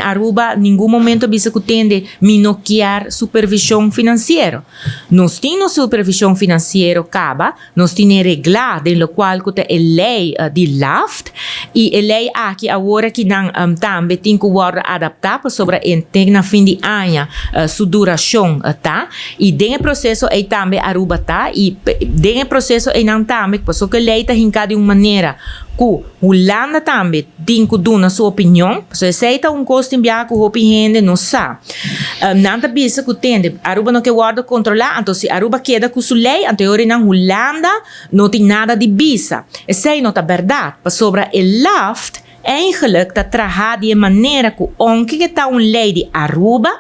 Aruba ningún momento bisa kutende minokiar supervisão financeiro. Nós temos supervisão financeiro caba, nós temos regla de lo qual kuta a lei de LAFT e a lei aqui agora que não também tem que ser adaptada sobre na fim de ano sua duração tá e dentro processo é também Aruba tá e dentro processo é não também porque a lei está hincada de uma maneira que Holanda também tem que dar sua opinião, se aceita custo enviar que o gente não sabe. Não está bisa que tem, Aruba não quer guarda controlar, então se Aruba queda com sua lei, anterior na Holanda não tem nada de bisa. Essa é não é verdade, sobre o LAFT eigenlijk dat trabalha de maneira que onde que está lei de Aruba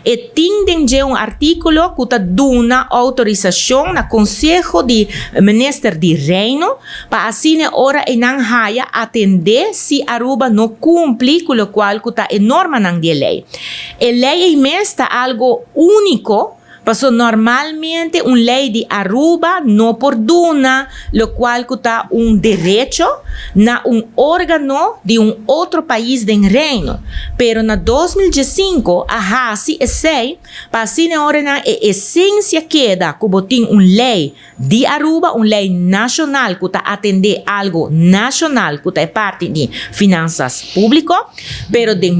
e tem artículo que está dando autorização na Conselho de Ministro de Reino para assim ora e não haya atender se Aruba não cumpre com o qual que está norma na lei. A lei é mesmo algo único. Porque normalmente lei de Aruba não perdona, lo qual está direito na órgão de outro país do reino. Pero na 2015, a HASI sei, para assim ora na essência queda como tem lei de Aruba, lei nacional que está atender algo nacional que é parte de finanças públicas, pero de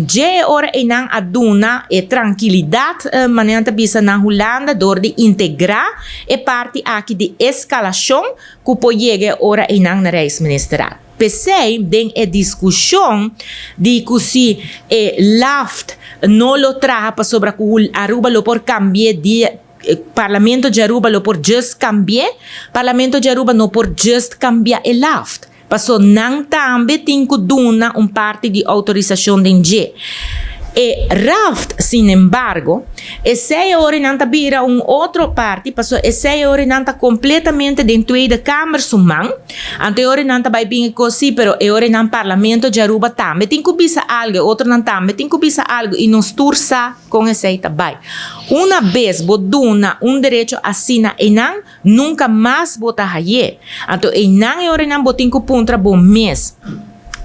ora e não aduna e tranquilidade maneira bisa na Holanda door de integrar e parte aqui de escalação que pode chegar ora em na reisministerial. Pensei em a discussão de que se LAFT não lo traga sobre que Aruba lo por cambiar de Parlamento de Aruba lo por just cambiar, Parlamento de Aruba não por just cambiar o LAFT. Passou não também tem que dar parte de autorização de G. E RAFT, sin embargo, esse ora não vira outra parte, porque esse ora não está completamente dentro da Câmara Sumang. Ante ora não vai bem assim, pero ora não Parlamento de Aruba também tem que bisa algo, outro não também tem que bisa algo e nos tursa com esse também. Uma vez boduna direito assina e não nunca mais bota haye. Então e não ora não botin que puntra bom mês.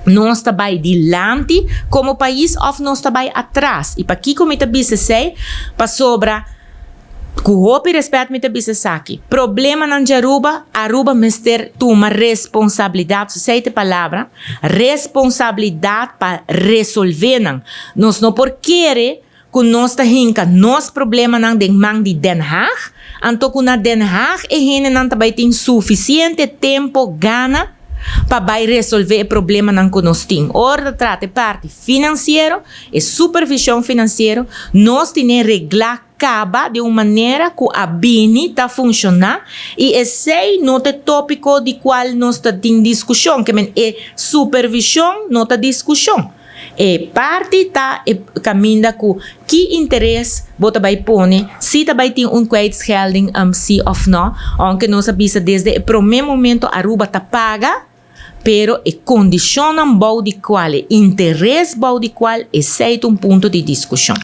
Nós estamos dilante como país ou nós estamos atrás. E para aqui como está bisa sei, para sobra com roupa e respeito me está bisa aqui. Problema na Aruba, Aruba mister toma responsabilidade, sei a palavra, responsabilidade para resolver não. Nós não por querer que nós tá hinca nos problema não de mang de Den Haag, então que na Den Haag e gente não tá tem suficiente tempo gana para resolver o problema que nós temos. Ora, trata parte financeiro e supervisão financeira, nós temos regla caba de uma maneira que a BINI está funcionando e esse não é tópico de qual nós temos discussão, que é supervisão, não é discussão. E parte está caminhando com que interesse você vai pôr, se também tem kwijtschelding, sim ou não, aunque nós sabemos desde o primeiro momento Aruba está paga, pero e condiciona bom de qual, interesse bom de qual, esse é ponto de discussão.